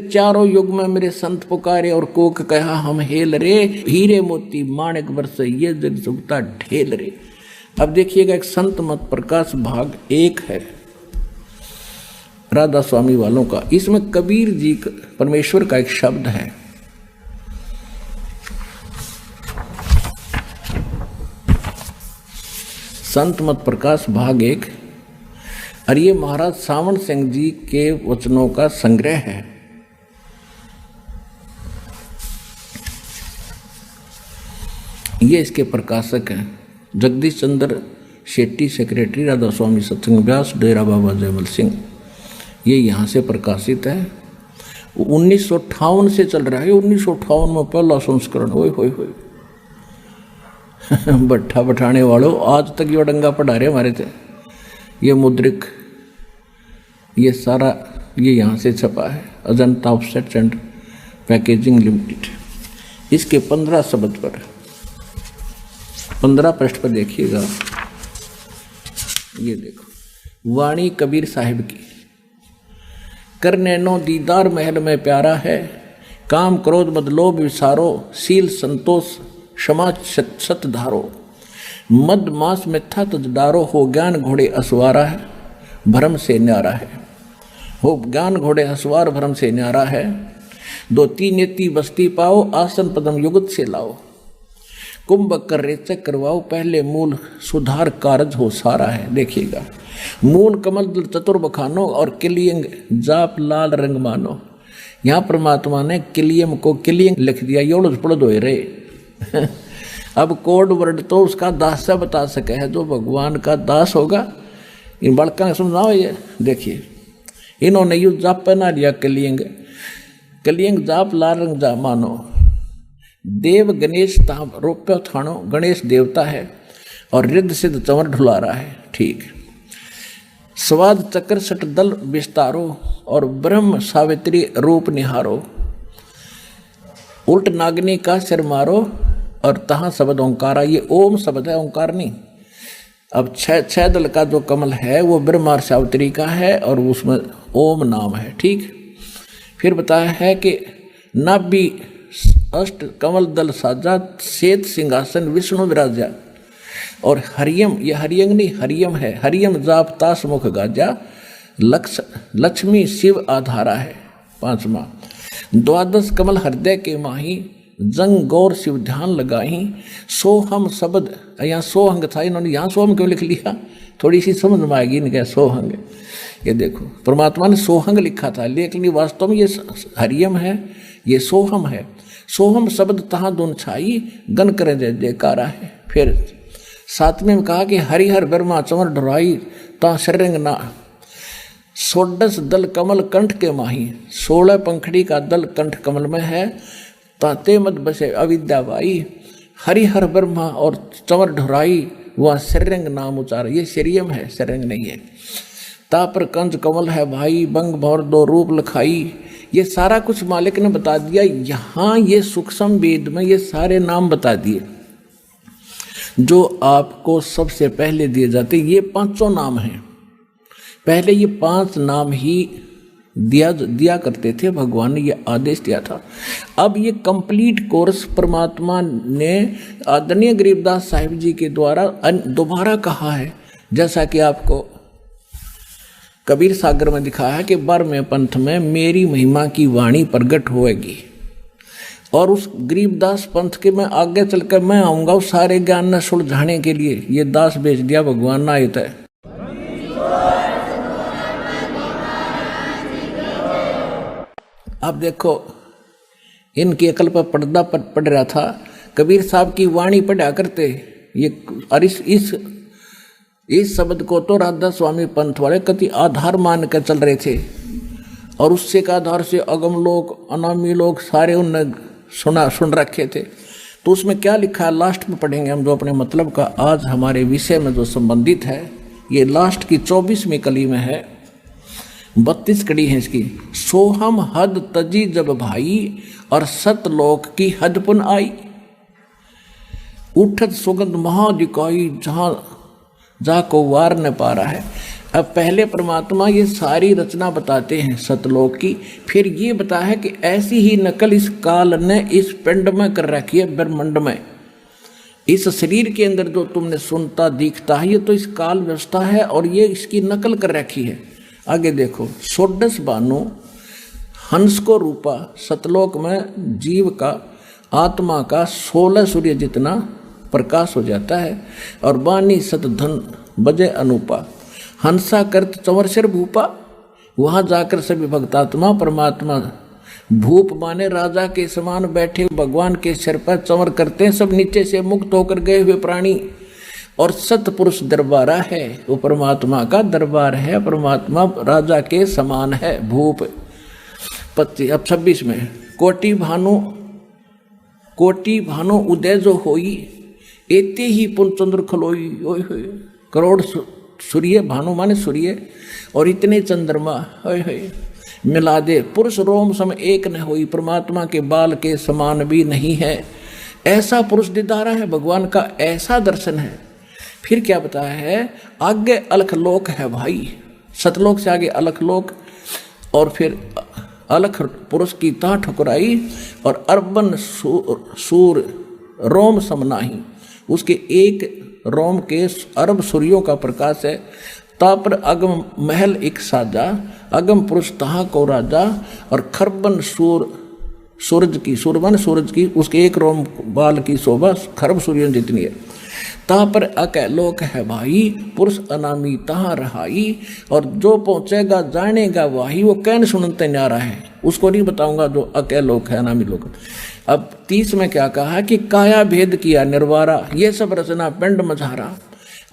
चारों युग में मेरे संत पुकारे और कोक कहा हम हेल रे, हीरे मोती माणिक बरसे ये जग सुखता ढेल रे। अब देखिएगा एक संत मत प्रकाश भाग 1 है राधा स्वामी वालों का। इसमें कबीर जी परमेश्वर का एक शब्द है, संत मत प्रकाश भाग 1, और ये महाराज सावण सिंह जी के वचनों का संग्रह है। ये इसके प्रकाशक हैं जगदीश चंद्र शेट्टी, सेक्रेटरी राधा स्वामी सत्संग व्यास, डेरा बाबा जयमल सिंह। ये यहाँ से प्रकाशित है। 1958 से चल रहा है। 1958 में पहला संस्करण। होए होए होए भट्ठा बैठाने वालों, आज तक ये डंगा पढ़ा रहे हमारे थे। ये मुद्रिक, ये सारा ये यहाँ से छपा है, Ajanta offset and packaging limited. इसके 15 शब्द पर 15 पृष्ठ पर देखिएगा, ये देखो, वाणी कबीर साहिब की। करने नो दीदार महल में प्यारा है, काम क्रोध मद लोभ विसारो, शील संतोष क्षमा सत धारो, मद मास मिथ्या तज डारो, हो ज्ञान घोड़े असवारा है, भरम से न्यारा है। हो ज्ञान घोड़े असवार भरम से न्यारा है, 2-3 नेति बस्ती पाओ, आसन पदम युगत से लाओ, कुंभ कर रेचक करवाओ, पहले मूल सुधार कारज हो सारा है। देखिएगा, मूल कमल दल चतुर बखानो, और किलियंग जाप लाल रंग मानो। यहाँ परमात्मा ने किलियम को किलियंग लिख दिया, योड़ पड़द हो रहे। अब कोड वर्ड तो उसका दास से बता सके है, जो भगवान का दास होगा। इन बड़का ने समझाओ, ये देखिए, इन्होंने यू जाप पहना लिया किलियंग, किलियंग जाप लाल रंग जा मानो, देव गणेश ताम रोप्यो थानो, गणेश देवता है, और रिद्ध सिद्ध चंवर ढुला रहा है। ठीक, स्वाद चक्र सट दल विस्तारो, और ब्रह्म सावित्री रूप निहारो, उल्ट नागनी का सिर मारो, और तहाँ शब्द ओंकारा। ये ओम शब्द है, ओंकार नहीं। अब 6 दल का जो कमल है वो ब्रह्मा और सावित्री का है, और उसमें ओम नाम है। ठीक, फिर बताया है कि नाभि अष्ट कमल दल साजा, श्वेत सिंहासन विष्णु विराजा, और हरियम, ये हरियंग नहीं हरियम है, हरियम जाप तास मुख गाजा, लक्ष्मी शिव आधारा है। 5वां, 12 कमल हृदय के माही, जंग गौर शिव ध्यान लगाही, सोहम शब्द, यहाँ सोहंग था, इन्होंने यहाँ सोहम क्यों लिख लिया, थोड़ी सी समझ में आएगी इनके। सोहंग, ये देखो परमात्मा ने सोहंग लिखा था, लेकिन वास्तव में ये हरियम है, ये सोहम है। सोहम शब्द तहाँ दोन छाई, गन करे जय जयकारा है। फिर 7वें में कहा कि हरिहर ब्रह्मा चंवर ढुराई, ता शरंग ना, 16 दल कमल कंठ के माही, 16 पंखड़ी का दल कंठ कमल में है, ताते मत बसे अविद्या बाई, हरिहर ब्रह्मा और चंवर ढुराई, वह शरंग नाम उचार। ये शरियम है, शरंग नहीं है। ता पर कंज कमल है भाई, बंग भौर 2 रूप लखाई। ये सारा कुछ मालिक ने बता दिया। यहाँ ये सूक्ष्म वेद में ये सारे नाम बता दिए जो आपको सबसे पहले दिए जाते। ये 5 नाम हैं। पहले ये 5 नाम ही दिया करते थे, भगवान ने ये आदेश दिया था। अब ये कंप्लीट कोर्स परमात्मा ने आदरणीय गरीबदास साहिब जी के द्वारा दोबारा कहा है, जैसा कि आपको कबीर सागर में दिखाया है कि 12वें पंथ में मेरी महिमा की वाणी प्रगट होएगी, और उस गरीबदास पंथ के मैं आगे चलकर मैं आऊँगा उस सारे ज्ञान न सुलझाने के लिए। ये दास भेज दिया भगवान ना आयत है। अब देखो, इनकी अकल पर पर्दा पड़ रहा था। कबीर साहब की वाणी पढ़ा करते ये, और इस शब्द को तो राधा स्वामी पंथ वाले कति आधार मान कर चल रहे थे, और उससे के आधार से अगम लोग अनामी लोग सारे उनने सुन रखे थे। तो उसमें क्या लिखा है लास्ट में पढ़ेंगे हम, जो अपने मतलब का आज हमारे विषय में जो संबंधित है। ये लास्ट की 24वीं कली में है, 32 कड़ी है इसकी। सोहम हद तजी जब भाई, और सतलोक की हद पुन आई, उठत सुगंध महादिकाई, जहाँ जाको वार न पा रहा है। अब पहले परमात्मा ये सारी रचना बताते हैं सतलोक की, फिर ये बताया है कि ऐसी ही नकल इस काल ने इस पिंड में कर रखी है, ब्रह्मांड में। इस शरीर के अंदर जो तुमने सुनता दिखता है ये तो इस काल व्यवस्था है और ये इसकी नकल कर रखी है। आगे देखो, षोडश भानु हंस को रूपा सतलोक में जीव का आत्मा का 16 सूर्य जितना प्रकाश हो जाता है। और वाणी सतधन बजे अनुपा हंसा करत चंवर भूपा, वहाँ जाकर सभी भक्तात्मा परमात्मा भूप माने राजा के समान बैठे भगवान के सिर पर चंवर करते हैं, सब नीचे से मुक्त होकर गए हुए प्राणी। और सतपुरुष दरबारा है, वो परमात्मा का दरबार है, परमात्मा राजा के समान है भूप। 25 अब 26 में कोटि भानु उदय जो होई एते ही पुनचंद्र खलोई। ओए होए, करोड़ सूर्य, भानु माने सूर्य, और इतने चंद्रमा होए होए मिला दे पुरुष रोम सम एक न होई, परमात्मा के बाल के समान भी नहीं है। ऐसा पुरुष दीदारा है भगवान का, ऐसा दर्शन है। फिर क्या बताया है, आगे अलख लोक है भाई, सतलोक से आगे अलख लोक, और फिर अलख पुरुष की ता ठुकराई, और अर्बन सूर रोम समनाही, उसके एक रोम के अरब सूर्यों का प्रकाश है। तापर अगम महल एक साजा, अगम पुरुष तहा को राजा, और खरबन सूरज की, सूरबन सूरज की, उसके एक रोम बाल की शोभा खरब सूर्यों जितनी है। तहाँ पर अकैलोक है भाई, पुरुष अनामी तहाँ रहाई, और जो पहुँचेगा जानेगा वाही, वो कैन सुनते न्यारा है, उसको नहीं बताऊंगा जो अकैलोक है अनामी लोक। अब 30 में क्या कहा कि काया भेद किया निर्वारा, ये सब रचना पिंड मझारा,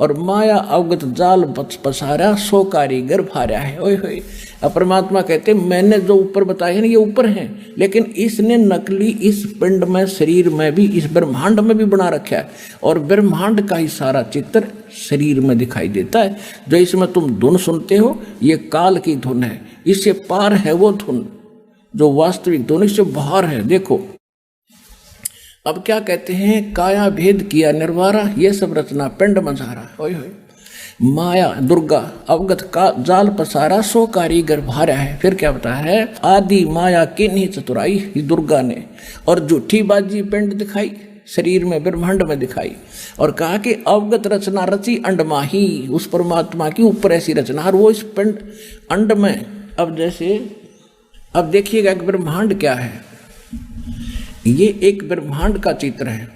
और माया अवगत जाल पसारा, सो कारीगर भार्या है। ओए होए, अब परमात्मा कहते मैंने जो ऊपर बताया ना ये ऊपर हैं, लेकिन इसने नकली इस पिंड में, शरीर में भी, इस ब्रह्मांड में भी बना रखा है, और ब्रह्मांड का ही सारा चित्र शरीर में दिखाई देता है। जो इसमें तुम धुन सुनते हो ये काल की धुन है, इससे पार है वो धुन जो वास्तविक धुन, इससे बाहर है। देखो अब क्या कहते हैं, काया भेद किया निर्वारा, ये सब रचना पिंड मझारा। ओए होए, माया दुर्गा अवगत का जाल पसारा, सो कारीगर भार्या है। फिर क्या बताया है, आदि माया किन्हीं चतुराई दुर्गा ने, और झूठी बाजी पिंड दिखाई शरीर में, ब्रह्मांड में दिखाई, और कहा कि अवगत रचना रची अंडमाही, उस परमात्मा की ऊपर ऐसी रचना, और वो इस पिंड अंड में। अब जैसे अब देखिएगा कि ब्रह्मांड क्या है, ये एक ब्रह्मांड का चित्र है,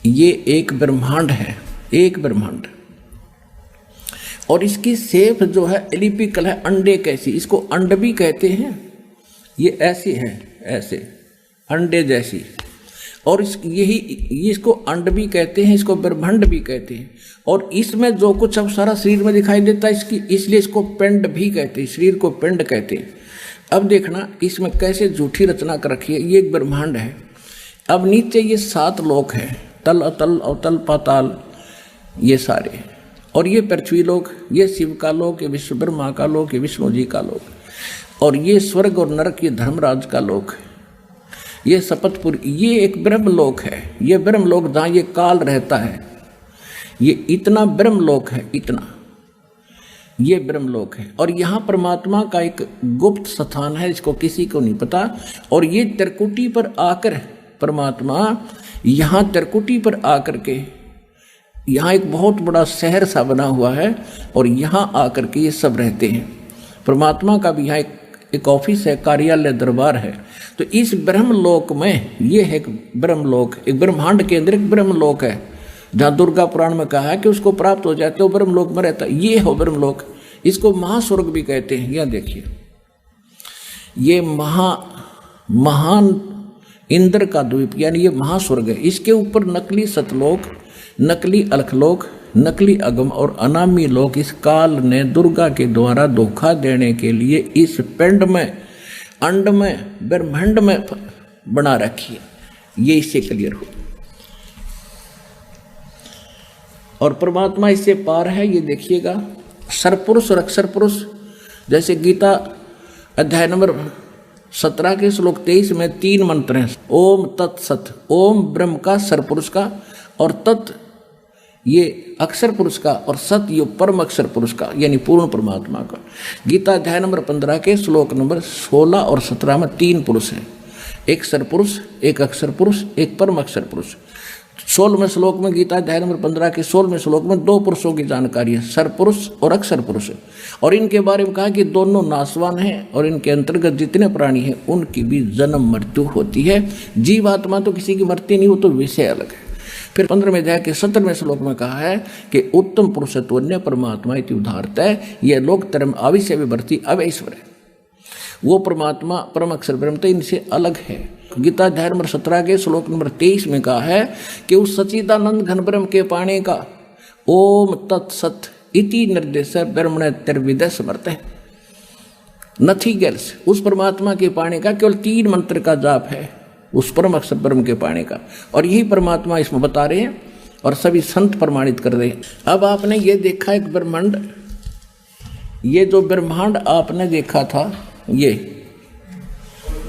ये एक ब्रह्मांड है, एक ब्रह्मांड, और इसकी शेप जो है एलिपिकल है, अंडे कैसी, इसको अंड भी कहते हैं, ये ऐसी है, ऐसे अंडे जैसी, और इसको अंड भी कहते हैं, इसको ब्रह्मांड भी कहते हैं। और इसमें जो कुछ अब सारा शरीर में दिखाई देता है इसकी, इसलिए इसको पिंड भी कहते हैं, शरीर को पिंड कहते हैं। अब देखना इसमें कैसे झूठी रचना कर रखी है, ये एक ब्रह्मांड है। अब नीचे ये 7 लोक है, तल अतल अवतल पाताल, ये सारे, और ये पृथ्वी लोक, ये शिव का लोक, ये विश्व ब्रह्मा का लोक, ये विष्णु जी का लोक, और ये स्वर्ग और नरक, ये धर्मराज का लोक, ये सपतपुर, ये एक ब्रह्म लोक है। ये ब्रह्म लोक जहाँ ये काल रहता है, ये इतना ब्रह्म लोक है, इतना ये ब्रह्मलोक है। और यहाँ परमात्मा का एक गुप्त स्थान है, इसको किसी को नहीं पता। और ये त्रिकुटी पर आकर परमात्मा, यहाँ त्रिकुटी पर आकर के, यहाँ एक बहुत बड़ा शहर सा बना हुआ है, और यहाँ आकर के ये सब रहते हैं। परमात्मा का भी यहाँ एक ऑफिस है, कार्यालय, दरबार है। तो इस ब्रह्मलोक में ये है एक ब्रह्मलोक, एक ब्रह्मांड के अंदर एक ब्रह्मलोक है, जहाँ दुर्गा पुराण में कहा है कि उसको प्राप्त हो जाते हो ब्रह्मलोक में रहता है, ये हो ब्रह्मलोक। इसको महास्वर्ग भी कहते हैं। यह देखिए, ये महान इंद्र का द्वीप, यानी ये महास्वर्ग है। इसके ऊपर नकली सतलोक, नकली अलखलोक, नकली अगम और अनामी लोक इस काल ने दुर्गा के द्वारा धोखा देने के लिए इस पिंड में, अंड में, ब्रह्मांड में बना रखी है। ये इससे क्लियर हो। और परमात्मा इससे पार है। ये देखिएगा, सरपुरुष और अक्षर पुरुष, जैसे गीता अध्याय नंबर 17 के श्लोक 23 में 3 मंत्र हैं। ओम तत्सत, ओम ब्रह्म का, सरपुरुष का, और तत् ये अक्षर पुरुष का, और सत ये परम अक्षर पुरुष का यानी पूर्ण परमात्मा का। गीता अध्याय नंबर 15 के श्लोक नंबर 16 और 17 में 3 पुरुष हैं, एक सर पुरुष, एक अक्षर पुरुष, एक परम अक्षर पुरुष। 16वें श्लोक में, गीता अध्याय नंबर 15 के 16वें श्लोक में 2 पुरुषों की जानकारी है, सर पुरुष और अक्षर पुरुष, और इनके बारे में कहा कि दोनों नाशवान हैं और इनके अंतर्गत जितने प्राणी हैं उनकी भी जन्म मृत्यु होती है। जीवात्मा तो किसी की मरती नहीं, वो तो विषय अलग है। फिर 15वें अध्याय के 17वें श्लोक में कहा है कि उत्तम पुरुषत्व परमात्मा इति उदाहरत है, यह लोक धर्म आविष्य विवर्ती अवैश्वर है। वो परमात्मा परम अक्षर ब्रह्म तो इनसे अलग है। गीता अध्याय नंबर 17 के श्लोक नंबर 23 में कहा है कि उस सच्चिदानंद घन ब्रह्म के पाने का ओम तत्सत इति निर्देश ब्रह्मण त्रिविद समर्थ है, नथिंग एल्स। उस परमात्मा के पाने का केवल 3 मंत्र का जाप है, उस परम अक्षर ब्रह्म के पाने का, और यही परमात्मा इसमें बता रहे हैं और सभी संत प्रमाणित कर रहे हैं। अब आपने ये देखा एक ब्रह्मांड, ये जो ब्रह्मांड आपने देखा था, ये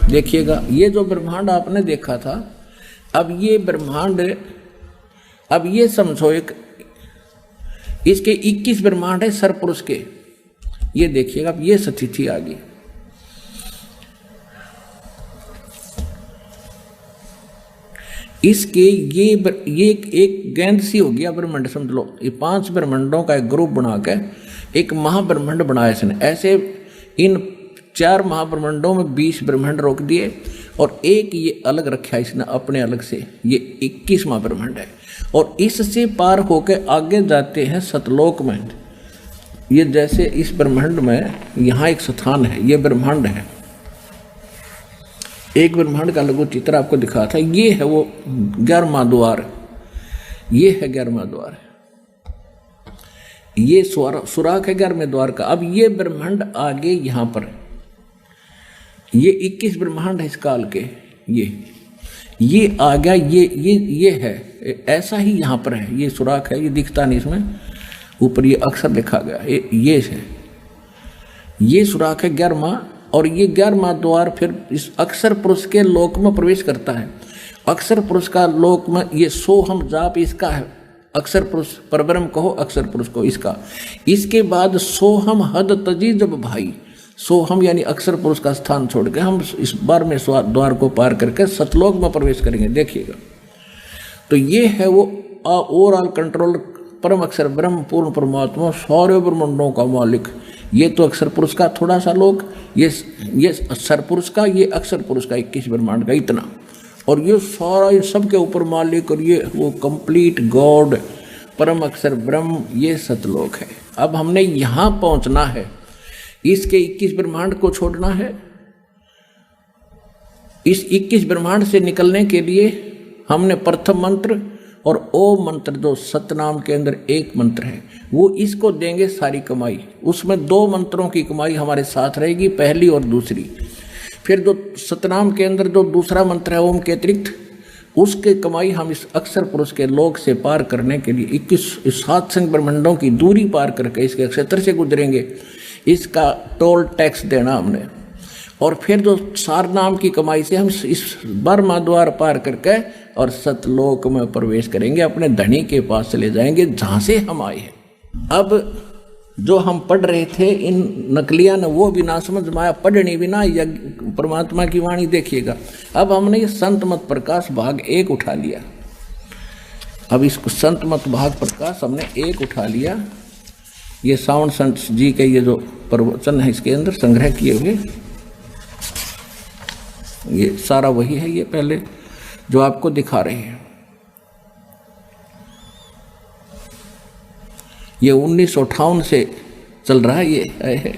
देखिएगा, ये जो ब्रह्मांड आपने देखा था, अब ये ब्रह्मांड, अब ये समझो एक, इसके 21 ब्रह्मांड है सरपुरुष के, ये देखिएगा। अब ये स्थिति आ गई, इसके ये एक गेंद सी हो गया ब्रह्मांड, समझ लो। ये 5 ब्रह्मांडों का एक ग्रुप बना के एक महाब्रह्मांड बनाया इसने। ऐसे इन 4 महाब्रह्मांडों में 20 ब्रह्मांड रोक दिए और एक ये अलग रखा इसने अपने अलग से, ये 21वां ब्रह्मांड है। और इससे पार होके आगे जाते हैं सतलोक में। ये जैसे इस ब्रह्मांड में यहाँ एक स्थान है, ये ब्रह्मांड है, एक ब्रह्मांड का लघु चित्र आपको दिखा था, ये है वो 11वां द्वार, ये है 11वां द्वार, ये सुराख है 11वें द्वार का। अब ये ब्रह्मांड आगे यहाँ पर, ये 21 ब्रह्मांड है इस काल के, ये आ गया, ये है, ऐसा ही यहाँ पर है, ये सुराख है, ये दिखता नहीं इसमें, ऊपर ये अक्षर लिखा गया, ये है, ये सुराख है 11वां, और ये 11वां द्वार फिर इस अक्षर पुरुष के लोक में प्रवेश करता है। अक्षर पुरुष का लोक में ये सोहम जाप इसका है, अक्षर पुरुष परब्रह्म कहो, अक्षर पुरुष को इसका। इसके बाद सोहम हद तजी जब भाई, सोहम यानी अक्षर पुरुष का स्थान छोड़ के हम इस 12वें द्वार को पार करके सतलोक में प्रवेश करेंगे, देखिएगा। तो ये है वो ओवरऑल कंट्रोल परम अक्षर ब्रह्म पूर्ण परमात्मा सारे ब्रह्मांडों का मालिक। ये तो अक्षर पुरुष का थोड़ा सा लोक, ये सर पुरुष का, ये अक्षर पुरुष का 21 ब्रह्मांड का इतना, और ये सारा ये सब के ऊपर मालिक, और ये वो कंप्लीट गॉड परम अक्षर ब्रह्म, ये सतलोक है। अब हमने यहाँ पहुँचना है, इसके 21 ब्रह्मांड को छोड़ना है। इस 21 ब्रह्मांड से निकलने के लिए हमने प्रथम मंत्र और ओम मंत्र, जो सतनाम के अंदर एक मंत्र है, वो इसको देंगे सारी कमाई। उसमें 2 मंत्रों की कमाई हमारे साथ रहेगी, पहली और दूसरी। फिर जो सतनाम के अंदर जो दूसरा मंत्र है ओम के अतिरिक्त, उसके कमाई हम इस अक्षर पुरुष के लोक से पार करने के लिए 21 7 संग ब्रह्मांडों की दूरी पार करके इसके क्षेत्र से गुजरेंगे, इसका टोल टैक्स देना हमने। और फिर जो सार नाम की कमाई से हम इस 12वां द्वार पार करके और सतलोक में प्रवेश करेंगे, अपने धनी के पास चले जाएंगे जहाँ से हम आए हैं। अब जो हम पढ़ रहे थे इन नकलिया ने, वो भी ना समझ माया पढ़नी भी ना, यज्ञ परमात्मा की वाणी देखिएगा। अब हमने ये संत मत प्रकाश भाग 1 उठा लिया। अब इसको संत मत भाग प्रकाश हमने 1 उठा लिया। ये सावन संत जी के ये जो प्रवचन है इसके अंदर संग्रह किए हुए, ये सारा वही है, ये पहले जो आपको दिखा रहे हैं। ये 1958 से चल रहा है ये है।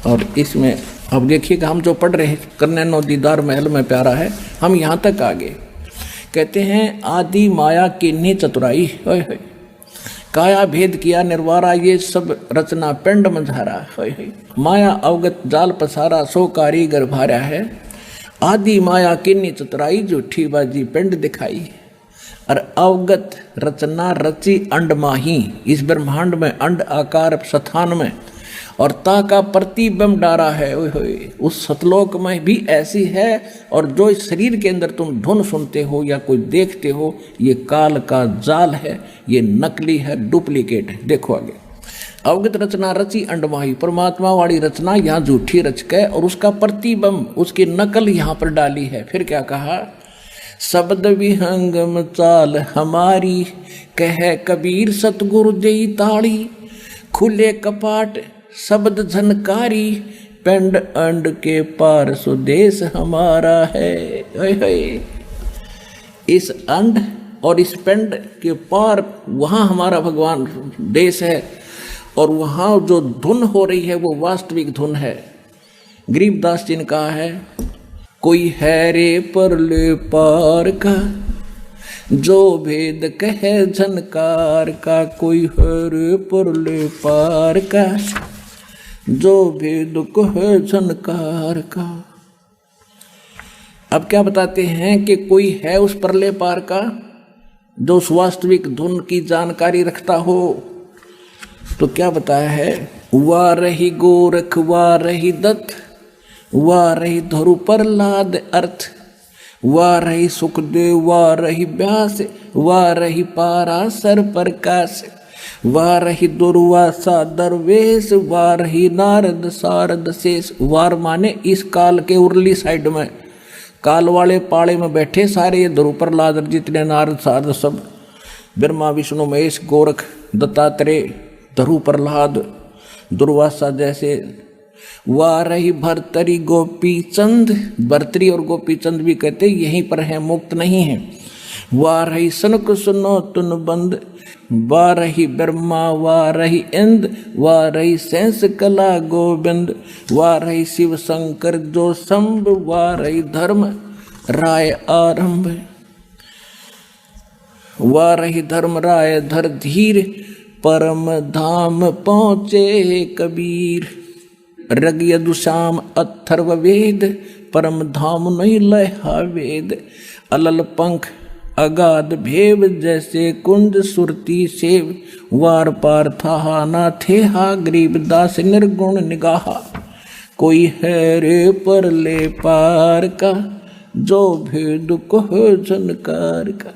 और इसमें अब देखिएगा हम जो पढ़ रहे हैं, कन्या नो दीदार महल में प्यारा है, हम यहाँ तक आ गए। कहते हैं आदि माया किन्नी चतुराई, काया भेद किया निर्वारा, ये सब रचना पिंड मंझारा, माया अवगत जाल पसारा, सो कारीगर भारा है। आदि माया किन्नी चतुराई, झूठी बाजी पिंड दिखाई, और अवगत रचना रची अंड माही, इस ब्रह्मांड में अंड आकार स्थान में और ता का प्रतिबिंब डारा है। ओए होए, उस सतलोक में भी ऐसी है। और जो इस शरीर के अंदर तुम धुन सुनते हो या कोई देखते हो, ये काल का जाल है, ये नकली है, डुप्लीकेट है। देखो आगे, अवगत रचना रची अंडमाही, परमात्मा वाली रचना यहाँ झूठी रच के और उसका प्रतिबिंब, उसकी नकल यहाँ पर डाली है। फिर क्या कहा, शब्द विहंगम चाल हमारी, कह कबीर सतगुरु देई ताड़ी, खुले कपाट शब्द झनकारी, पिंड अंड के पार सुदेश हमारा है। ओए होए, इस अंड और इस पिंड के पार वहाँ हमारा भगवान देश है, और वहाँ जो धुन हो रही है वो वास्तविक धुन है। गरीबदास जी ने कहा है, कोई है रे परले पार का, जो भेद कहे झनकार का, कोई है रे परले पार का, जो भेद कहे झनकार का। अब क्या बताते हैं कि कोई है उस परले पार का जो उस वास्तविक धुन की जानकारी रखता हो। तो क्या बताया है, वाह रही गोरख वाह रही दत्त, वाह रही धरु प्रहलाद अर्थ, वाह रही सुखदेव वाह रही व्यास, वाह रही पाराशर प्रकाश, वाह रही दुर्वासा दरवेश, वाह रही नारद सारद शेष। वार माने इस काल के उर्ली साइड में, काल वाले पाड़े में बैठे सारे ये ध्रुव प्रहलाद जितने नारद सारद सब, ब्रह्मा विष्णु महेश गोरख दत्तात्रेय ध्रुव प्रहलाद दुर्वासा जैसे। वाह रही भरतरी गोपी चंद, भरतरी और गोपी चंद भी कहते यहीं पर हैं, मुक्त नहीं है। वाह रही सनक सुनो तुन बंद, वाह रही ब्रह्मा वाह रही इंद, वाह रही सेंस कला गोविंद, वाह रही शिव शंकर जो संभ, वाह रही धर्म राय आरंभ, वाह रही धर्म राय धर धीर, परम धाम पहुँचे कबीर, रग यदुश्याम अथर्व वेद, परम धाम नहीं लहा वेद, अलल पंख अगाध भेव, जैसे कुंज सुरती सेव, वार पार था ना थे हा, गरीबदास निर्गुण निगाहा, कोई है रे परले पार का, जो भेद को झनकार का।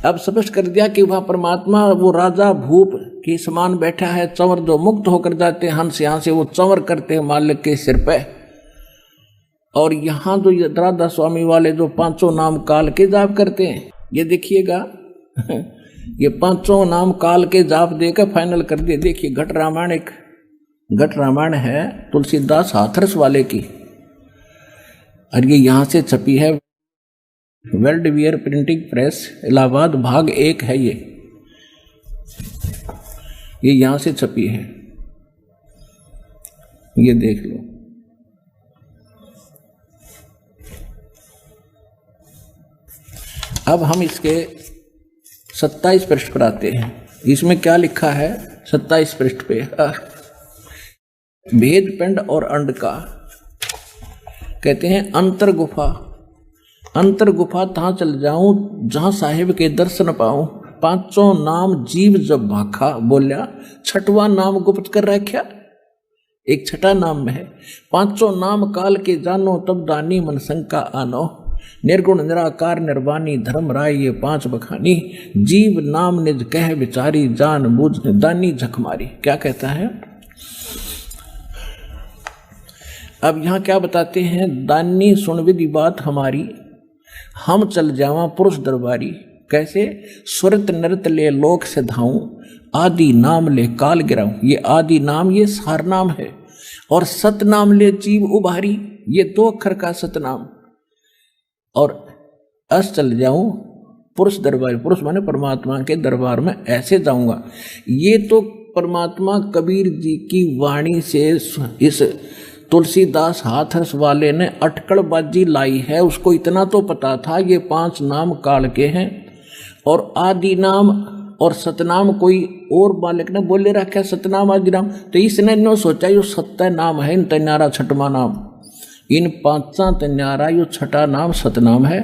अब स्पष्ट कर दिया कि वह परमात्मा वो राजा भूप के समान बैठा है, चंवर जो मुक्त होकर जाते हैं हंस, यहाँ से वो चंवर करते हैं मालिक के सिर पे। और यहाँ जो राधा स्वामी वाले जो पांचों नाम काल के जाप करते हैं, ये देखिएगा ये पांचों नाम काल के जाप देकर फाइनल कर दिए। देखिए घट रामायण, एक घट रामायण है तुलसीदास हाथरस वाले की, और ये यहाँ से छपी है, world wear printing press Allahabad, भाग 1 है ये यहां से छपी है, ये देख लो। अब हम इसके 27 पृष्ठ पर आते हैं। इसमें क्या लिखा है 27 पृष्ठ पे, भेद पिंड और अंड का कहते हैं अंतर गुफा। अंतर गुफा तहाँ चल जाऊं जहां साहिब के दर्शन पाऊं, पांचों नाम जीव जब भाखा बोलिया, छठवां नाम गुप्त कर रखा, एक छठा नाम में है। पांचों नाम काल के जानो तब दानी मन शंका आनो, निर्गुण निराकार निर्वाणी धर्म राय ये 5 बखानी, जीव नाम निज कह विचारी जान बुझ दानी झकमारी। क्या कहता है अब यहाँ क्या बताते हैं, दानी सुन विधि बात हमारी, हम चल जावा पुरुष दरबारी। कैसे, सुरत नृत ले लोक से धाऊं, आदि नाम ले काल गिराऊं। ये आदि नाम ये सार नाम है, और सत नाम ले जीव उभारी, ये 2 अक्षर का सतनाम। और अस चल जाऊं पुरुष दरबारी, पुरुष माने परमात्मा के दरबार में ऐसे जाऊंगा। ये तो परमात्मा कबीर जी की वाणी से इस तुलसीदास हाथरस वाले ने अटकड़बाजी लाई है। उसको इतना तो पता था ये 5 नाम काल के हैं, और आदि नाम और सतनाम कोई और बालक ने बोले रखा सतनाम आदि नाम, तो इसने नो सोचा यो 7 नाम है, इन तन्यारा छठवा नाम, इन 5 तन्यारा यो छठा नाम सतनाम है।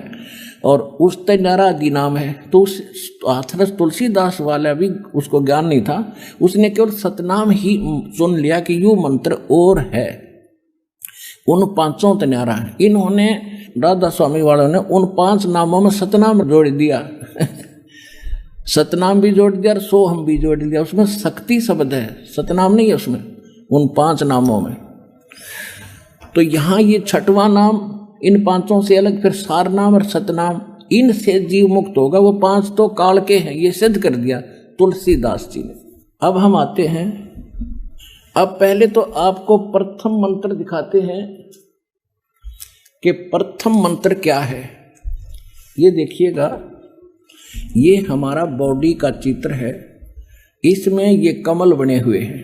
और उस न्यारा आदि नाम है। तो उस हाथरस तुलसीदास वाला भी उसको ज्ञान नहीं था, उसने केवल सतनाम ही सुन लिया कि यू मंत्र और है। उन पांचों न्यारा है, इन्होंने राधा स्वामी वालों ने उन 5 नामों में सतनाम जोड़ दिया सतनाम भी जोड़ दिया और सोहम भी जोड़ दिया। उसमें शक्ति शब्द है, सतनाम नहीं है उसमें, उन 5 नामों में। तो यहाँ ये 6वां नाम इन 5 से अलग, फिर सार नाम और सतनाम, इनसे जीव मुक्त होगा। वो 5 तो काल के हैं, ये सिद्ध कर दिया तुलसीदास जी ने। अब हम आते हैं, अब पहले तो आपको प्रथम मंत्र दिखाते हैं कि प्रथम मंत्र क्या है। ये देखिएगा, ये हमारा बॉडी का चित्र है, इसमें ये कमल बने हुए हैं।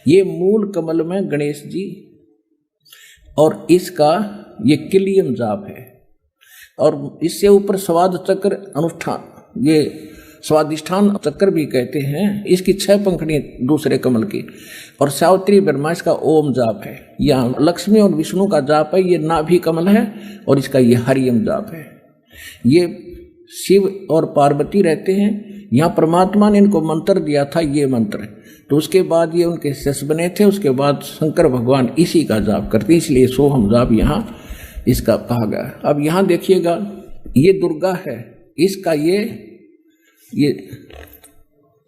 ये मूल कमल में गणेश जी और इसका ये किलियम जाप है, और इससे ऊपर स्वाद चक्र अनुष्ठान, ये स्वादिष्ठान चक्र भी कहते हैं। इसकी 6 पंखुड़ी दूसरे कमल की, और सावित्री ब्रह्मा इसका ओम जाप है। यहाँ लक्ष्मी और विष्णु का जाप है, ये नाभि कमल है, और इसका ये हरियम जाप है। ये शिव और पार्वती रहते हैं, यहाँ परमात्मा ने इनको मंत्र दिया था, ये मंत्र। तो उसके बाद ये उनके शिष्य बने थे, उसके बाद शंकर भगवान इसी का जाप करते, इसलिए सोहम जाप यहाँ इसका कहा गया। अब यहाँ देखिएगा, ये दुर्गा है, इसका ये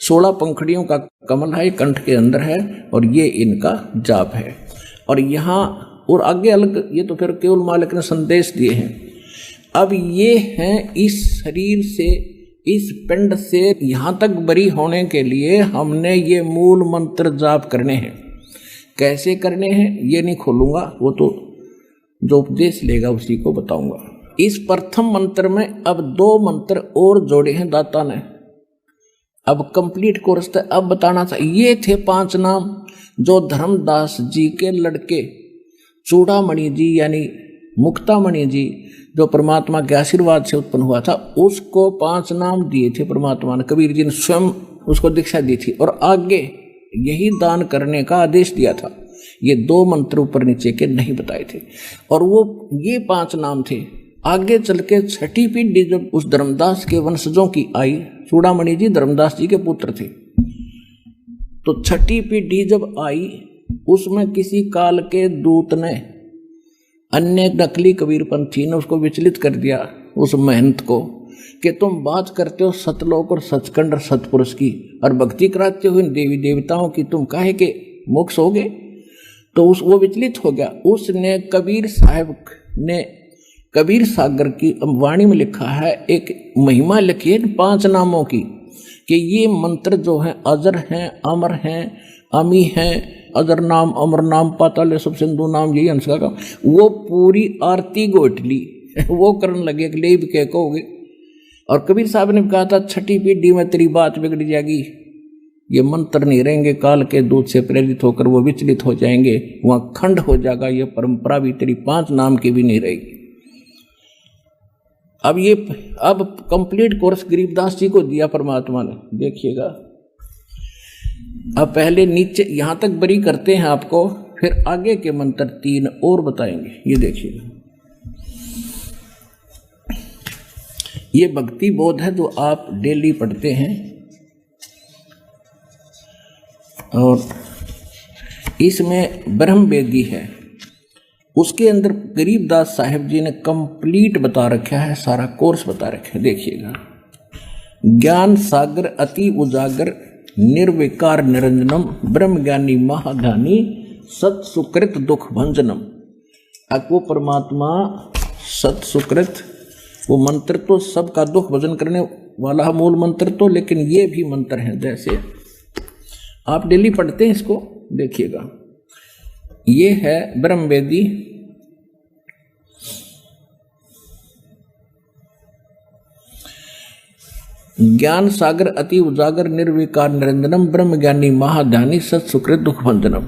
16 पंखुड़ियों का कमल है, कंठ के अंदर है, और ये इनका जाप है। और यहाँ और आगे अलग, ये तो फिर केवल मालिक ने संदेश दिए हैं। अब ये हैं इस शरीर से, इस पिंड से यहाँ तक बरी होने के लिए हमने ये मूल मंत्र जाप करने हैं। कैसे करने हैं ये नहीं खोलूंगा, वो तो जो उपदेश लेगा उसी को बताऊंगा। इस प्रथम मंत्र में अब 2 मंत्र और जोड़े हैं दाता ने। अब कंप्लीट कोर्स था, अब बताना था। ये थे 5 नाम जो धर्मदास जी के लड़के चूड़ामणि जी यानी मुक्तामणि जी, जो परमात्मा के आशीर्वाद से उत्पन्न हुआ था, उसको 5 नाम दिए थे परमात्मा ने। कबीर जी ने स्वयं उसको दीक्षा दी थी, और आगे यही दान करने का आदेश दिया था। ये 2 मंत्र ऊपर नीचे के नहीं बताए थे, और वो ये 5 नाम थे। आगे चल के 6ठी पीढ़ी जब उस धर्मदास के वंशजों की आई, चूड़ामणि जी धर्मदास जी के पुत्र थे, तो 6ठी पीढ़ी जब आई, उसमें किसी काल के दूत ने, अन्य नकली कबीरपंथी ने उसको विचलित कर दिया, उस महंत को, कि तुम बात करते हो सतलोक और सचखंड और सतपुरुष की, और भक्ति कराते हो इन देवी देवताओं की, तुम काहे के मोक्ष हो गए। तो वो विचलित हो गया। उसने कबीर साहब ने कबीर सागर की वाणी में लिखा है, एक महिमा लिखी है 5 नामों की, कि ये मंत्र जो हैं अजर हैं, अमर हैं, अमी हैं, अजर नाम, अमर नाम, पाताल सब सिंधु नाम, यही अंश का। वो पूरी आरती गोटली वो करने लगे कि ले भी कह कहोगे। और कबीर साहब ने कहा था 6ठी पीढ़ी में तेरी बात बिगड़ जाएगी, ये मंत्र नहीं रहेंगे, काल के दूत से प्रेरित होकर वो विचलित हो जाएंगे, वहाँ खंड हो जाएगा, ये परंपरा भी तेरी 5 नाम की भी नहीं रहेगी। अब कंप्लीट कोर्स गरीबदास जी को दिया परमात्मा ने, देखिएगा। अब पहले नीचे यहां तक बरी करते हैं आपको, फिर आगे के मंत्र 3 और बताएंगे। ये देखिएगा, ये भक्ति बोध है जो आप डेली पढ़ते हैं, और इसमें ब्रह्म वेदी है, उसके अंदर गरीबदास साहिब जी ने कंप्लीट बता रखा है, सारा कोर्स बता रखा है। देखिएगा, ज्ञान सागर अति उजागर निर्विकार निरंजनम ब्रह्म ज्ञानी महाधानी सत सुकृत दुख भंजनम। अब वो परमात्मा सत सुकृत, वो मंत्र तो सबका दुख भजन करने वाला मूल मंत्र तो, लेकिन ये भी मंत्र हैं, जैसे आप डेली पढ़ते हैं इसको। देखिएगा, ये है ब्रह्म वेदी, ज्ञान सागर अति उजागर निर्विकार निरंजनम ब्रह्म ज्ञानी महाध्यानी सत सुकृत दुख भंजनम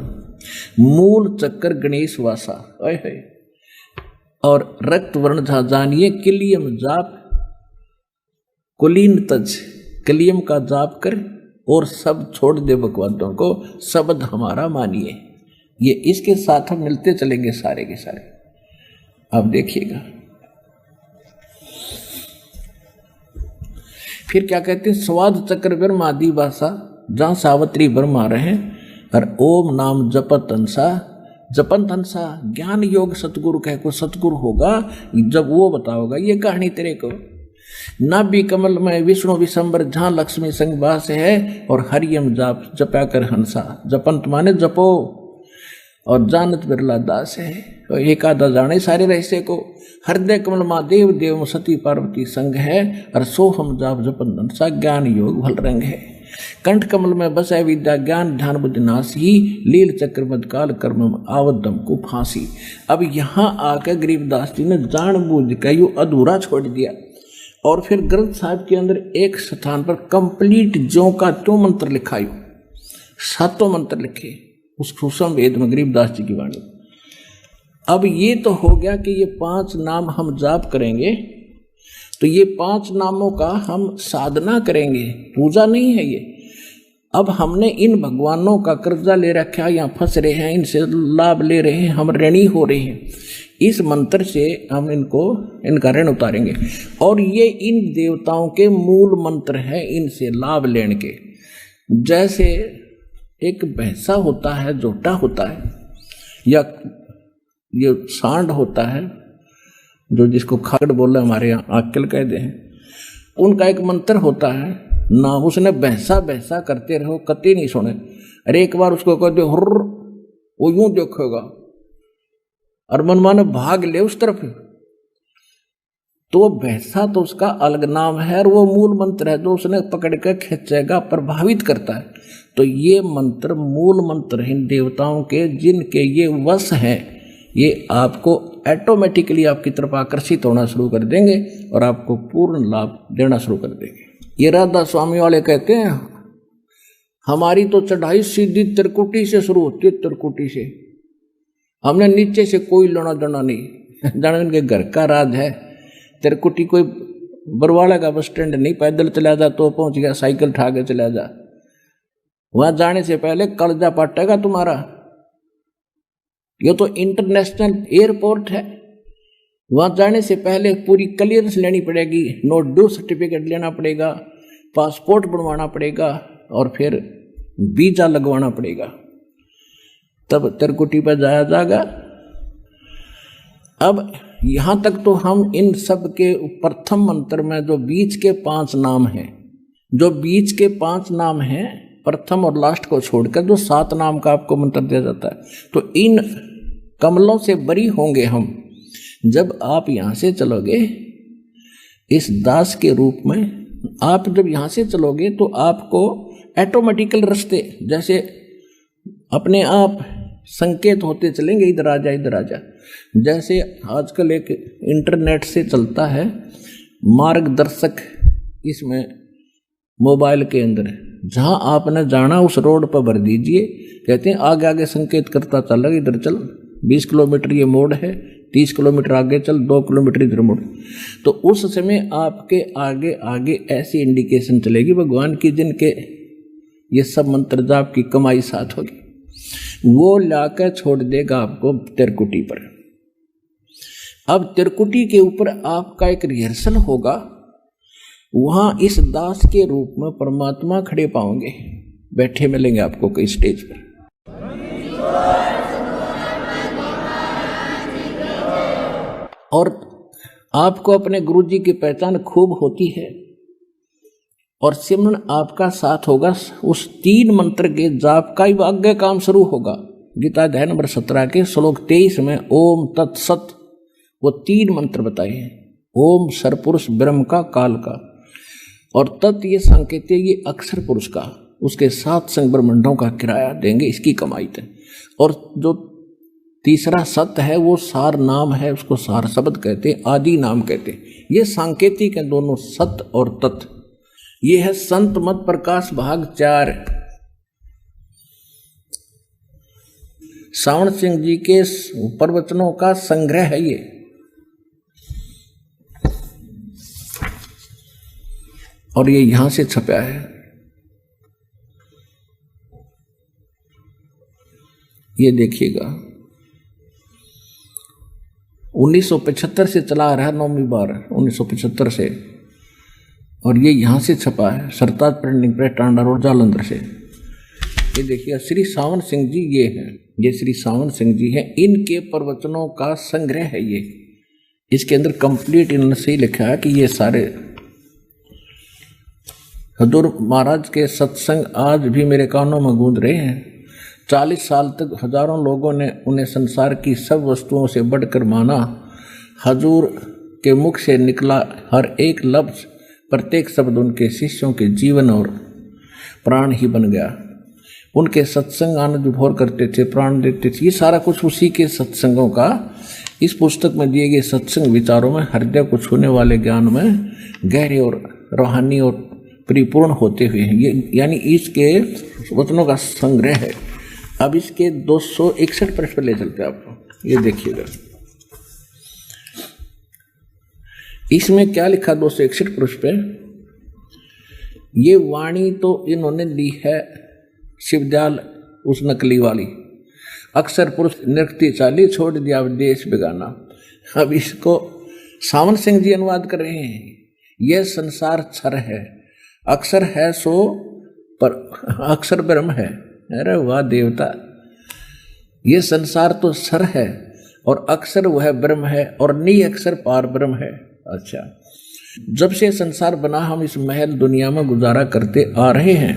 मूल चक्कर गणेश वासा है, और रक्त वर्ण झा जानिए किलियम जाप कुलीन तज, किलियम का जाप कर और सब छोड़ दे बकवादों को, शब्द हमारा मानिए। ये इसके साथ हम मिलते चलेंगे सारे के सारे। अब देखिएगा, फिर क्या कहते हैं, स्वाद चक्र ब्रह्म आदि भाषा जहाँ सावित्री ब्रह्मा रहे और ओम नाम जपत अंसा, जपंत अंसा ज्ञान योग सतगुरु कह को सतगुरु होगा जब वो बताओगा ये कहानी तेरे को। नाभि कमल में विष्णु विशंबर जहाँ लक्ष्मी संग वास है और हरियम जाप जपा कर हंसा, जपंत माने जपो और जानत बिरला दास है, तो एक आधा जाने सारे रहस्य को। हृदय कमल महादेव देव सती पार्वती संग है और सोहम जाप जपन हंसा, ज्ञान योग भल रंग है। कंठ कमल में बसे विद्या ज्ञान ध्यान बुद्धि नासी, लील चक्र मदकाल कर्म आवदम को फांसी। अब यहाँ आकर गरीबदास जी ने जानबूझ कर यू अधूरा छोड़ दिया और फिर ग्रंथ साहिब के अंदर एक स्थान पर कंप्लीट ज्यों का त्यों मंत्र लिखा, यू 7 मंत्र लिखे उस सुषम वेद में गरीबदास जी की वाणी। अब ये तो हो गया कि ये 5 नाम हम जाप करेंगे, तो ये 5 नामों का हम साधना करेंगे, पूजा नहीं है ये। अब हमने इन भगवानों का कर्जा ले रखा है, यहाँ फंस रहे हैं, इनसे लाभ ले रहे हैं, हम ऋणी हो रहे हैं। इस मंत्र से हम इनका ऋण उतारेंगे और ये इन देवताओं के मूल मंत्र हैं, इनसे लाभ लेने के। जैसे एक भैंसा होता है, जोटा होता है, या ये सांड होता है जो जिसको खागड़ बोले हमारे यहाँ आक्कल कहते हैं, उनका एक मंत्र होता है ना, उसने भैंसा भैंसा करते रहो कति नहीं सुने। अरे एक बार उसको कह दो हुर्र, वो यूं देखेगा और मनमाने भाग ले उस तरफ, तो भैंसा तो उसका अलग नाम है और वो मूल मंत्र है जो उसने पकड़ कर खींचेगा, प्रभावित करता है। तो ये मंत्र मूल मंत्र हैं देवताओं के, जिनके ये वश हैं, ये आपको ऑटोमेटिकली आपकी तरफ आकर्षित होना शुरू कर देंगे और आपको पूर्ण लाभ देना शुरू कर देंगे। ये राधा स्वामी वाले कहते हैं हमारी तो चढ़ाई सीधी त्रिकुटी से शुरू होती है, त्रिकुटी से, हमने नीचे से कोई लेना देना नहीं। जाने इनके घर का राज है। त्रिकुटी कोई बरवाड़ा का बस स्टैंड नहीं, पैदल चला जा तो पहुंच गया, साइकिल उठा के चला जा, वहां जाने से पहले कलजा पाटेगा तुम्हारा। ये तो इंटरनेशनल एयरपोर्ट है, वहां जाने से पहले पूरी क्लियरेंस लेनी पड़ेगी, नो ड्यू सर्टिफिकेट लेना पड़ेगा, पासपोर्ट बनवाना पड़ेगा और फिर वीजा लगवाना पड़ेगा, तब त्रिकुटी पर जाया जाएगा। अब यहां तक तो हम इन सब के प्रथम मंत्र में जो बीच के 5 नाम हैं, जो बीच के 5 नाम हैं, प्रथम और लास्ट को छोड़कर जो 7 नाम का आपको मंत्र दिया जाता है, तो इन कमलों से बरी होंगे हम। जब आप यहाँ से चलोगे इस दास के रूप में, आप जब यहाँ से चलोगे तो आपको ऑटोमेटिकल रास्ते जैसे अपने आप संकेत होते चलेंगे, इधर आ जा इधर आ जा। जैसे आजकल एक इंटरनेट से चलता है मार्गदर्शक, इसमें मोबाइल के अंदर जहाँ आपने जाना उस रोड पर भर दीजिए, कहते हैं आगे आगे संकेत करता चल, इधर चल 20 किलोमीटर ये मोड़ है, 30 किलोमीटर आगे चल, 2 किलोमीटर इधर मुड़। तो उस समय आपके आगे आगे ऐसी इंडिकेशन चलेगी भगवान की, जिनके ये सब मंत्र जाप की कमाई साथ होगी, वो लाकर छोड़ देगा आपको त्रिकुटी पर। अब त्रिकुटी के ऊपर आपका एक रिहर्सल होगा, वहां इस दास के रूप में परमात्मा खड़े पाओगे, बैठे मिलेंगे आपको कई स्टेज पर। और आपको अपने गुरुजी की पहचान खूब होती है और सिमरन आपका साथ होगा। उस 3 मंत्र के जाप का ही आगे काम शुरू होगा। गीता अध्याय नंबर 17 के श्लोक 23 में ओम तत्सत वो 3 मंत्र बताए हैं। ओम सरपुरुष ब्रह्म का, काल का, और तत् ये संकेत है ये अक्षर पुरुष का, उसके 7 संग ब्रह्मंडों का किराया देंगे, इसकी कमाई थे। और जो तीसरा सत्य है वो सार नाम है, उसको सार शब्द कहते हैं, आदि नाम कहते हैं। ये सांकेतिक है दोनों, सत्य और तत्। ये है संत मत प्रकाश भाग 4, श्रावण सिंह जी के प्रवचनों का संग्रह है ये। और ये यहां से छपा है। ये देखिएगा 1975 से चला आ रहा है, 9वीं बार 1975 से। और ये यहाँ से छपा है Sartaj printing press Tanda road Jalandhar से। ये देखिए श्री सावन सिंह जी ये है, ये श्री सावन सिंह जी हैं, इनके प्रवचनों का संग्रह है ये। इसके अंदर कंप्लीट इन्होंने सही लिखा है कि ये सारे हजूर महाराज के सत्संग आज भी मेरे कानों में गूंज रहे हैं। 40 साल तक हजारों लोगों ने उन्हें संसार की सब वस्तुओं से बढ़कर माना। हजूर के मुख से निकला हर एक लफ्ज, प्रत्येक शब्द उनके शिष्यों के जीवन और प्राण ही बन गया। उनके सत्संग आनंद विभोर करते थे, प्राण देते थे। ये सारा कुछ उसी के सत्संगों का इस पुस्तक में दिए गए सत्संग विचारों में हृदय को छूने वाले ज्ञान में गहरे और रूहानी और परिपूर्ण होते हुए हैं। ये यानी इसके वचनों का संग्रह है। अब इसके 261 पृष्ठ पर ले चलते हैं आपको, ये देखिएगा इसमें क्या लिखा। 261 पृष्ठ पे ये वाणी तो इन्होंने ली है शिवदयाल उस नकली वाली, अक्सर पुरुष निरक्ति चाली छोड़ दिया देश बेगाना। अब इसको सावन सिंह जी अनुवाद कर रहे हैं। यह संसार क्षर है, अक्सर है सो पर अक्सर ब्रह्म है। अरे वाह देवता, ये संसार तो क्षर है और अक्सर वह ब्रह्म है और नी अक्सर पार ब्रह्म है। अच्छा, जब से संसार बना हम इस महल दुनिया में गुजारा करते आ रहे हैं,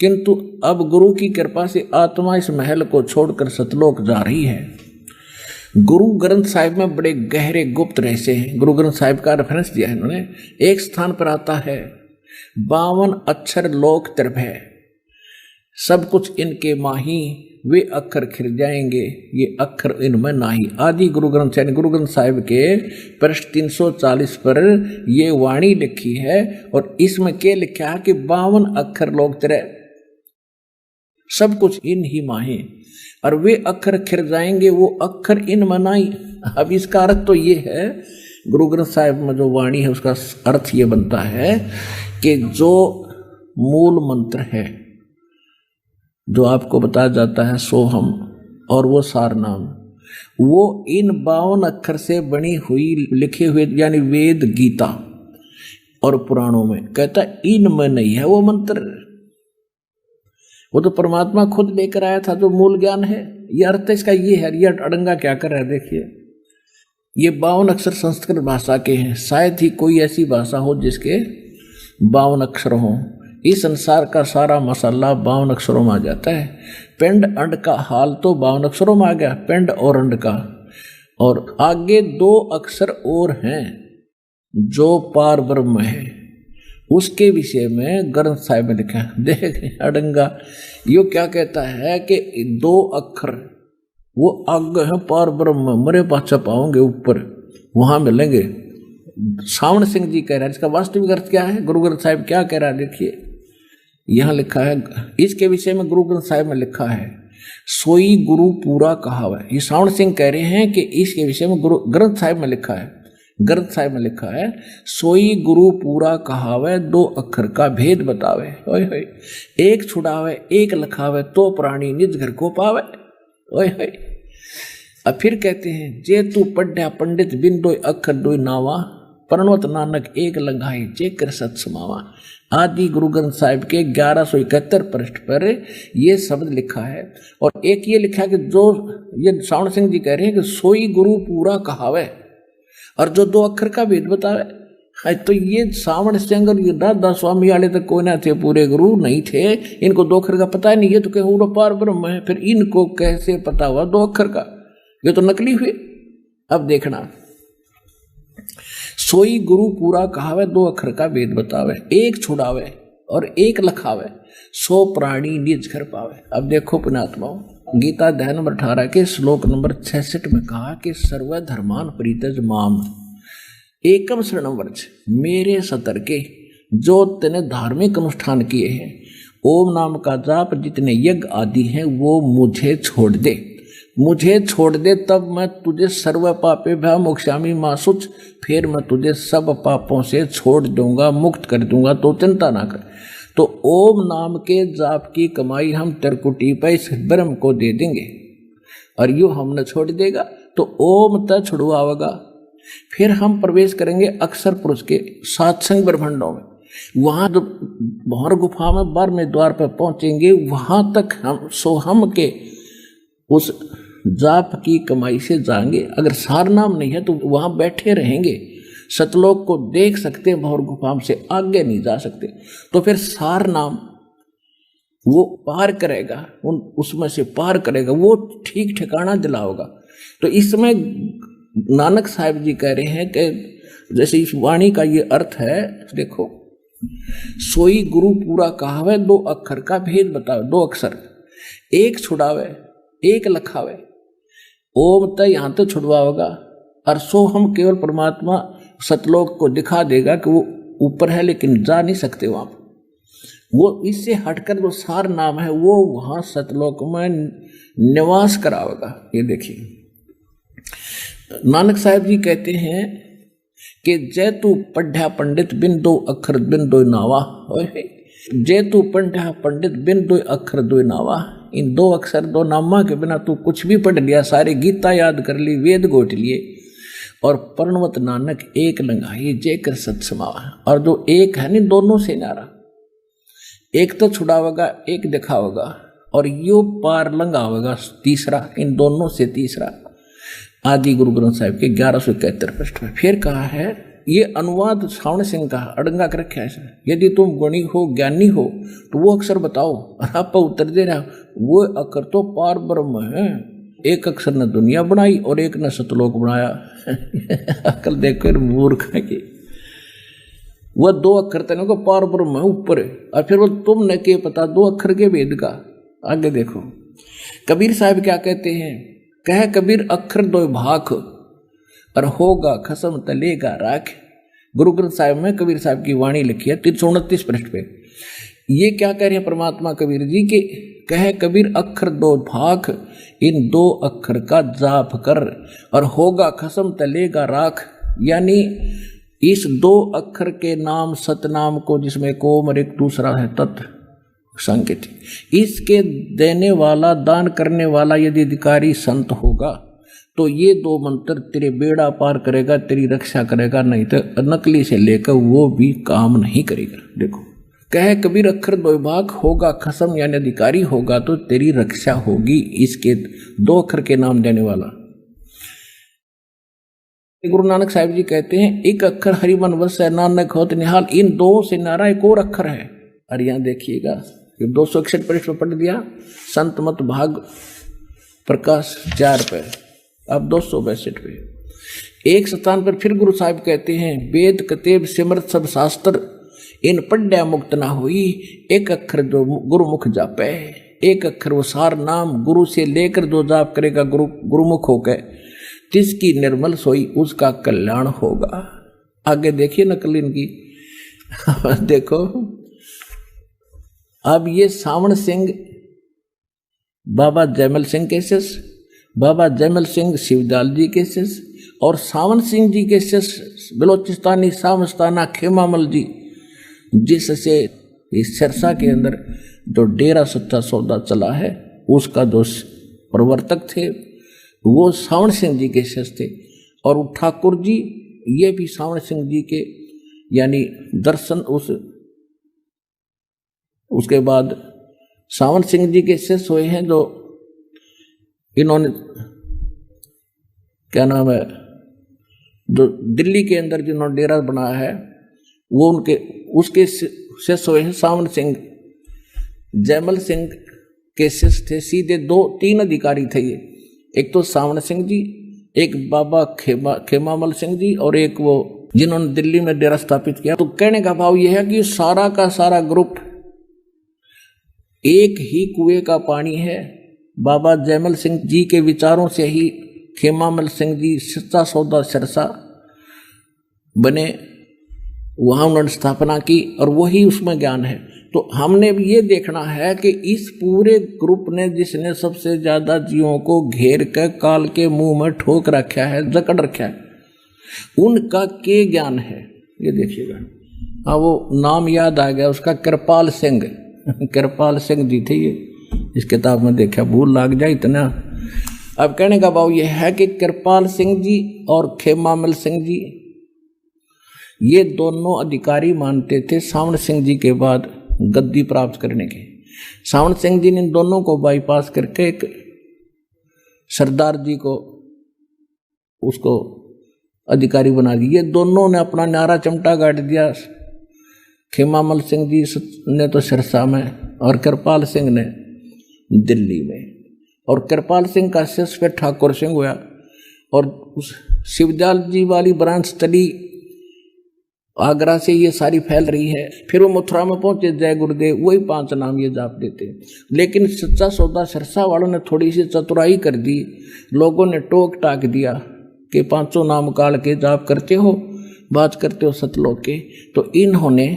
किंतु अब गुरु की कृपा से आत्मा इस महल को छोड़कर सतलोक जा रही है। गुरु ग्रंथ साहिब में बड़े गहरे गुप्त रहस्य हैं। गुरु ग्रंथ साहिब का रेफरेंस दिया है इन्होंने। एक स्थान पर आता है 52 अक्षर लोक त्रिभ है, सब कुछ इनके माही, वे अक्षर खिर जाएंगे, ये अक्षर इनमें नाही। आदि गुरु ग्रंथ यानी गुरु ग्रंथ साहिब के पृष्ठ 340 पर ये वाणी लिखी है और इसमें क्या लिखा है कि 52 अक्षर लोक त्रिभ, सब कुछ इन ही माही और वे अक्षर खिर जाएंगे, वो अक्षर इन मनाई। अब इसका अर्थ तो ये है, गुरु ग्रंथ साहिब में जो वाणी है उसका अर्थ ये बनता है कि जो मूल मंत्र है जो आपको बताया जाता है सोहम और वो सार नाम, वो इन 52 अक्षर से बनी हुई लिखे हुए यानी वेद गीता और पुराणों में कहता इनमें नहीं है वो मंत्र। वो तो परमात्मा खुद लेकर आया था जो मूल ज्ञान है। ये अर्थ इसका ये है। ये अड़ंगा क्या कर रहा है देखिए, ये 52 अक्षर संस्कृत भाषा के हैं। शायद ही कोई ऐसी भाषा हो जिसके 52 अक्षर हों। इस संसार का सारा मसाला 52 अक्षरों में आ जाता है। पिंड अंड का हाल तो 52 अक्षरों में आ गया, पिंड और अंड का। और आगे 2 अक्षर और हैं जो पार ब्रह्म है, उसके विषय में ग्रंथ साहिब में लिखा है। देख अड़ंगा यो क्या कहता है कि 2 अक्षर वो आगे हैं पार ब्रह्म, मरे पाछा पाओगे ऊपर, वहां मिलेंगे। सावन सिंह जी कह रहे हैं। इसका वास्तविक अर्थ क्या है, गुरु ग्रंथ साहिब क्या कह रहा है देखिए। यहां लिखा है इसके विषय में गुरु ग्रंथ साहिब में लिखा है सोई गुरु पूरा कहावे। ये सावन सिंह कह रहे हैं कि इसके विषय में गुरु ग्रंथ साहिब में लिखा है, ग्रंथ साहिब में लिखा है सोई गुरु पूरा कहावे, 2 अक्षर का भेद बतावे। ओए होए, एक छुड़ावे एक लखावे, तो प्राणी निज घर को पावे। ओए होए। अब फिर कहते हैं जे तू पढ़्या पंडित बिन 2 अक्षर 2 नावा, प्रणवत नानक एक लंघाई जे कर सत समावा। आदि गुरु ग्रंथ साहिब के 1171 पृष्ठ पर ये शब्द लिखा है। और एक ये लिखा है कि जो ये सावन सिंह जी कह रहे हैं कि सोई गुरु पूरा कहावे और जो 2 अक्षर का भेद बतावे। तो ये सावन सिंह और राधा स्वामी वाले तक कोई ना थे, पूरे गुरु नहीं थे, इनको 2 अक्षर का पता ही नहीं है। तो कहे पार ब्रह्म है, फिर इनको कैसे पता हुआ 2 अक्षर का? ये तो नकली हुए। अब देखना, सोई गुरु पूरा कहावे, 2 अक्षर का भेद बतावे, एक छुड़ावे और एक लखावे, 100 प्राणी निज घर पावे। अब देखो पुण्यात्माओं, गीता अध्याय नंबर 18 के श्लोक नंबर 66 में कहा कि सर्व धर्मान परित्यज माम एकम शरणम व्रज, मेरे सतर के जो तेने धार्मिक अनुष्ठान किए हैं, ओम नाम का जाप, जितने यज्ञ आदि हैं वो मुझे छोड़ दे, मुझे छोड़ दे, तब मैं तुझे सर्व पापे भय मोक्षामि मां शुच, फिर मैं तुझे सब पापों से छोड़ दूंगा, मुक्त कर दूंगा, तो चिंता ना कर। तो ओम नाम के जाप की कमाई हम त्रिकुटी पर इस ब्रह्म को दे देंगे और यूँ हमने छोड़ देगा। तो ओम त छुड़वाएगा, फिर हम प्रवेश करेंगे अक्षर पुरुष के सात्संग ब्रह्मांडों में। वहां जब भौर गुफा में 12वें द्वार पर पहुंचेंगे, वहां तक हम सोहम के उस जाप की कमाई से जाएंगे। अगर सार नाम नहीं है तो वहां बैठे रहेंगे, सतलोक को देख सकते हैं, भौर गुफा से आगे नहीं जा सकते। तो फिर सार नाम वो पार करेगा, उसमें से पार करेगा, वो ठीक ठिकाना दिलाओगा। तो इसमें नानक साहब जी कह रहे हैं कि जैसे इस वाणी का ये अर्थ है, देखो, सोई गुरु पूरा कहावे, 2 अक्षर का भेद बतावे। 2 अक्षर, एक छुड़ावे एक लखावे। ओम तो यहां तो छुड़वाओगा, और सो हम केवल परमात्मा सतलोक को दिखा देगा कि वो ऊपर है, लेकिन जा नहीं सकते वहां। वो इससे हटकर जो सार नाम है वो वहां सतलोक में निवास करावेगा। ये देखिए नानक साहब जी कहते हैं कि जय तू पढ़ा पंडित बिन 2 अक्षर बिन 2 नावा। जय तू पढ़ा पंडित बिन 2 अक्षर 2 नावा। इन 2 अक्षर 2 नामा के बिना तू कुछ भी पढ़ लिया, सारे गीता याद कर ली, वेद गोट लिए, और प्रणवत नानक एक लंघाई जय कर सत समावा। और जो एक है नहीं, दोनों से नारा, एक तो छुड़ावेगा एक दिखावेगा, और यो पार लंघावेगा तीसरा, इन दोनों से तीसरा। आदि गुरु ग्रंथ साहिब के 1171 पृष्ठ में फिर कहा है, ये अनुवाद श्रावण सिंह का अड़ंगा कर रखा है। यदि तुम गुणी हो, ज्ञानी हो, तो वो अक्षर बताओ। और आप उत्तर दे रहा, वो अक्षर तो पार ब्रह्म है। एक अक्षर ने दुनिया बनाई और एक ने सतलोक बनाया। अकल देखो मूर्ख है कि वह 2 अक्षर तेने को पार ब्रह्म है ऊपर है, और फिर वो तुमने के पता 2 अक्षर के वेद का। आगे देखो कबीर साहब क्या कहते हैं, कह कबीर अक्षर 2 भाख, और होगा खसम तलेगा राख। गुरु ग्रंथ साहिब में कबीर साहब की वाणी लिखी है 329 पृष्ठ पे। ये क्या कह रहे हैं परमात्मा कबीर जी के, कहे कबीर अक्षर 2 भाख, इन 2 अक्षर का जाप कर, और होगा खसम तलेगा राख। यानी इस 2 अक्षर के नाम सतनाम को, जिसमें कोम और एक दूसरा है तत्व संकेत, इसके देने वाला दान करने वाला यदि अधिकारी संत होगा तो ये 2 मंत्र तेरे बेड़ा पार करेगा, तेरी रक्षा करेगा, नहीं तो नकली से लेकर वो भी काम नहीं करेगा। देखो कहे कबीर अक्षर 2 भाग, होगा खसम यानी अधिकारी होगा तो तेरी रक्षा होगी, इसके 2 अक्षर के नाम देने वाला। गुरु नानक साहिब जी कहते हैं, एक अक्षर हरिमन वस है नानक होत निहाल। इन 2 से नारा एक और अक्षर है। और यहां देखिएगा 261 पृष्ठ पर पढ़ दिया, संत मत भाग प्रकाश 4 पे, अब 262 पे। एक स्थान पर फिर गुरु साहिब कहते हैं, वेद कतेब सिमरत सब शास्त्र, इन पढ़्या मुक्त ना हुई, एक अक्षर जो गुरुमुख जापे। एक अक्षर वो सार नाम गुरु से लेकर जो जाप करेगा गुरुमुख होकर, जिसकी निर्मल सोई उसका कल्याण होगा। आगे देखिए नकल इनकी। देखो अब ये सावण सिंह बाबा जयमल सिंह के शिष्य, बाबा जयमल सिंह शिवदाल जी के शिष्य, और सावन सिंह जी के शिष्य बलोचिस्तानी सामस्ताना खेमामल जी, जिससे इस सिरसा के अंदर जो डेरा सच्चा सौदा चला है उसका जो प्रवर्तक थे वो सावण सिंह जी के शिष्य थे। और ठाकुर जी ये भी सावण सिंह जी के यानी दर्शन उसके बाद सावण सिंह जी के शिष्य हुए हैं, जो इन्होंने क्या नाम है, जो दिल्ली के अंदर जिन्होंने डेरा बनाया है वो उसके शिष्य हुए हैं सावण सिंह। जयमल सिंह के शिष्य थे सीधे 2-3 अधिकारी थे ये, एक तो सावण सिंह जी, एक बाबा खेमामल सिंह जी, और एक वो जिन्होंने दिल्ली में डेरा स्थापित किया। तो कहने का भाव यह है कि सारा का सारा ग्रुप एक ही कुएं का पानी है। बाबा जयमल सिंह जी के विचारों से ही खेमामल सिंह जी सच्चा सौदा सिरसा बने, वहां उन्होंने स्थापना की और वही उसमें ज्ञान है। तो हमने भी ये देखना है कि इस पूरे ग्रुप ने जिसने सबसे ज्यादा जीवों को घेर कर काल के मुंह में ठोक रखा है, जकड़ रखा है, उनका के ज्ञान है ये देखिएगा। हाँ वो नाम याद आ गया उसका, कृपाल सिंह, कृपाल सिंह जी थे ये। इस किताब में देखा भूल लग जाए इतना, अब कहने का भाव यह है कि कृपाल सिंह जी और खेमामल सिंह जी ये दोनों अधिकारी मानते थे सावण सिंह जी के बाद गद्दी प्राप्त करने के। सावण सिंह जी ने इन दोनों को बाईपास करके एक सरदार जी को उसको अधिकारी बना दिया। ये दोनों ने अपना नारा चमटा गाड़ दिया। खेमामल सिंह जी ने तो सिरसा में और कृपाल सिंह ने दिल्ली में, और कृपाल सिंह का शिष्य फिर ठाकुर सिंह हुआ और उस शिवदयाल जी वाली ब्रांच चली आगरा से, ये सारी फैल रही है। फिर वो मथुरा में पहुंचे, जय गुरुदेव, वही 5 नाम ये जाप देते। लेकिन सच्चा सौदा सिरसा वालों ने थोड़ी सी चतुराई कर दी, लोगों ने टोक टाक दिया कि 5 नाम काल के जाप करते हो, बात करते हो सतलोक के। तो इन्होंने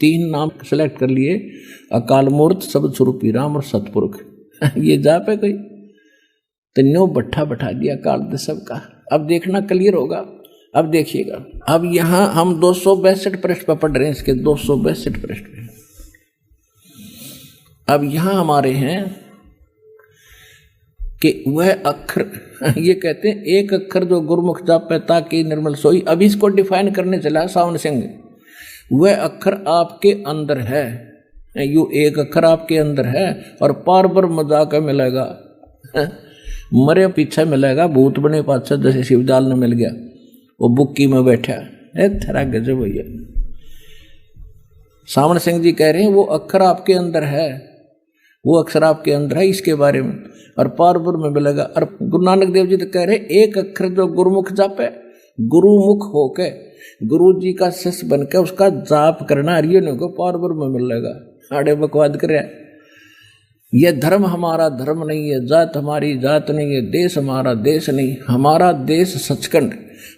3 नाम सेलेक्ट कर लिए, अकाल मूर्त, शब्द स्वरूपी राम और सतपुरुष। ये जाप है कोई? तो न्यो भट्ठा बैठा दिया काल दे सबका। अब देखना क्लियर होगा। अब देखिएगा, अब यहां हम 262 पृष्ठ पर पढ़ रहे हैं, इसके 262 पृष्ठ पे। अब यहां हमारे हैं कि वह अक्षर, ये कहते हैं एक अक्षर जो गुरुमुख जापे ताकि निर्मल सोई। अब इसको डिफाइन करने चला सावन सिंह। वह अक्षर आपके अंदर है, यू एक अक्षर आपके अंदर है और पार पर मजाक मिलेगा, मरे पीछे मिलेगा, भूत बने पाछे जैसे शिवदयाल ने मिल गया, वो बुक्की में बैठा है। थरा गजब भैया। सावन सिंह जी कह रहे हैं वो अक्षर आपके अंदर है, वो अक्षर आपके अंदर है, इसके बारे में, और पारपुर में मिलेगा। और गुरु नानक देव जी तो कह रहे एक अक्षर जो गुरुमुख जापे, गुरुमुख होके गुरु जी का शिष्य बनकर उसका जाप करना, अरियो ने को पारपुर में मिलेगा। आड़े बकवाद कर रहा है। यह धर्म हमारा धर्म नहीं है, जात हमारी जात नहीं है, देश हमारा देश नहीं, हमारा देश सचखंड,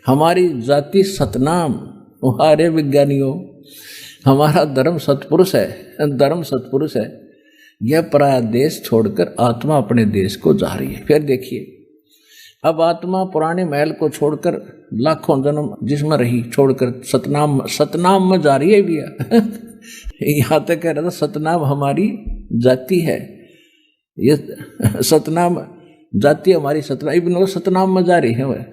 हमारी जाति सतनाम। हारे विज्ञानियों, हमारा धर्म सतपुरुष है, धर्म सतपुरुष है। यह पराया देश छोड़कर आत्मा अपने देश को जा रही है। फिर देखिए, अब आत्मा पुराने महल को छोड़कर लाखों जन्म जिसमें रही छोड़कर सतनाम में जा रही है भैया। यहाँ तक कह रहा था सतनाम हमारी जाति है, ये सतनाम जाति हमारी सतनाम में जा रही है वह।